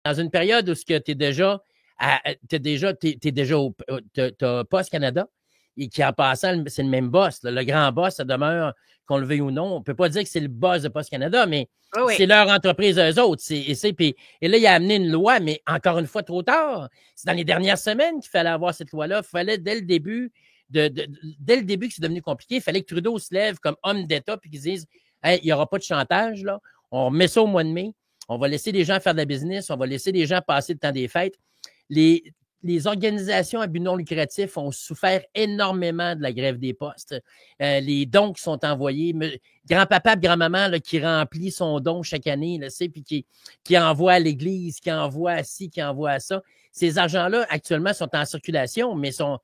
dans une période où tu es déjà, t'as Post Canada, et qui en passant, c'est le même boss. Là. Le grand boss, ça demeure, qu'on le veuille ou non. On ne peut pas dire que c'est le boss de Post Canada, mais c'est leur entreprise eux autres. Et là, il a amené une loi, mais encore une fois, trop tard. C'est dans les dernières semaines qu'il fallait avoir cette loi-là. Il fallait, dès le début que c'est devenu compliqué, il fallait que Trudeau se lève comme homme d'État et qu'il dise hey, il n'y aura pas de chantage, là. On remet ça au mois de mai. On va laisser les gens faire de la business. On va laisser les gens passer le temps des fêtes. Les organisations à but non lucratif ont souffert énormément de la grève des postes. Les dons qui sont envoyés, grand-papa et grand-maman là, qui remplit son don chaque année, là, puis qui envoie à l'église, qui envoie à ci, qui envoie à ça. Ces argents-là, actuellement, sont en circulation, mais sont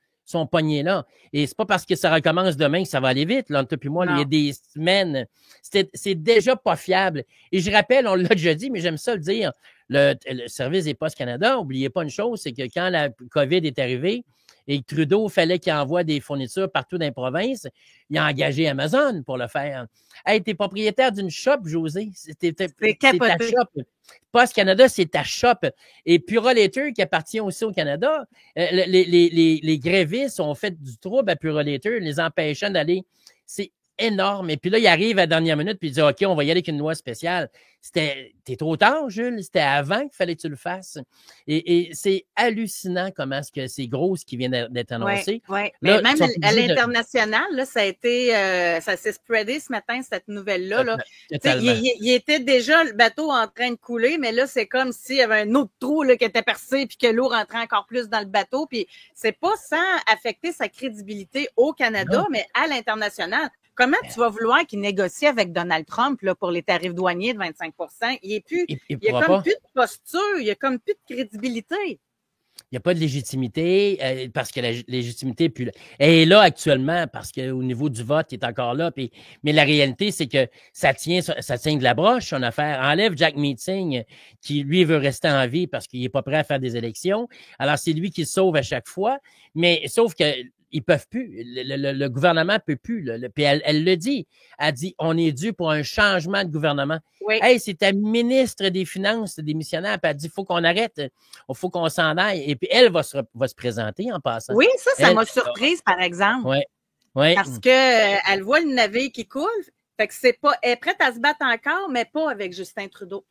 pognés là. Et c'est pas parce que ça recommence demain que ça va aller vite. Là, entre puis moi, il y a des semaines. C'est déjà pas fiable. Et je rappelle, on l'a déjà dit, mais j'aime ça le dire, le service des Postes Canada, n'oubliez pas une chose, c'est que quand la COVID est arrivée et que Trudeau fallait qu'il envoie des fournitures partout dans les provinces, il a engagé Amazon pour le faire. Hey, t'es propriétaire d'une shop, José. C'est ta shop. Post Canada, c'est ta shop. Et Purolator, qui appartient aussi au Canada, les grévistes ont fait du trouble à Purolator, les empêchant d'aller. C'est énorme. Et puis là, il arrive à la dernière minute puis il dit OK, on va y aller avec une loi spéciale. T'es trop tard, Jules. C'était avant qu'il fallait que tu le fasses. Et c'est hallucinant comment est-ce que c'est gros ce qui vient d'être annoncé. Oui. Mais même à l'international, là, ça s'est spreadé ce matin, cette nouvelle-là. Là. Il était déjà le bateau en train de couler, mais là, c'est comme s'il y avait un autre trou là, qui était percé puis que l'eau rentrait encore plus dans le bateau. Puis c'est pas sans affecter sa crédibilité au Canada, mais à l'international. Comment tu vas vouloir qu'il négocie avec Donald Trump là, pour les tarifs douaniers de 25 Il n'y a comme plus de posture, il n'y a comme plus de crédibilité. Il n'y a pas de légitimité parce que la légitimité est là actuellement parce qu'au niveau du vote, il est encore là. Mais la réalité, c'est que ça tient de la broche, son affaire. Enlève Jack Meeting qui, lui, veut rester en vie parce qu'il n'est pas prêt à faire des élections. Alors, c'est lui qui se sauve à chaque fois. Mais sauf que ils peuvent plus. Le gouvernement peut plus. Puis elle le dit. Elle dit, on est dû pour un changement de gouvernement. Oui. Hey, c'est ta ministre des Finances démissionnaire. Puis elle dit, il faut qu'on arrête. Il faut qu'on s'en aille. Et puis elle va se présenter en passant. Oui, ça m'a surprise, par exemple. Oui. Oui. Parce que elle voit le navire qui coule. Fait que elle est prête à se battre encore, mais pas avec Justin Trudeau.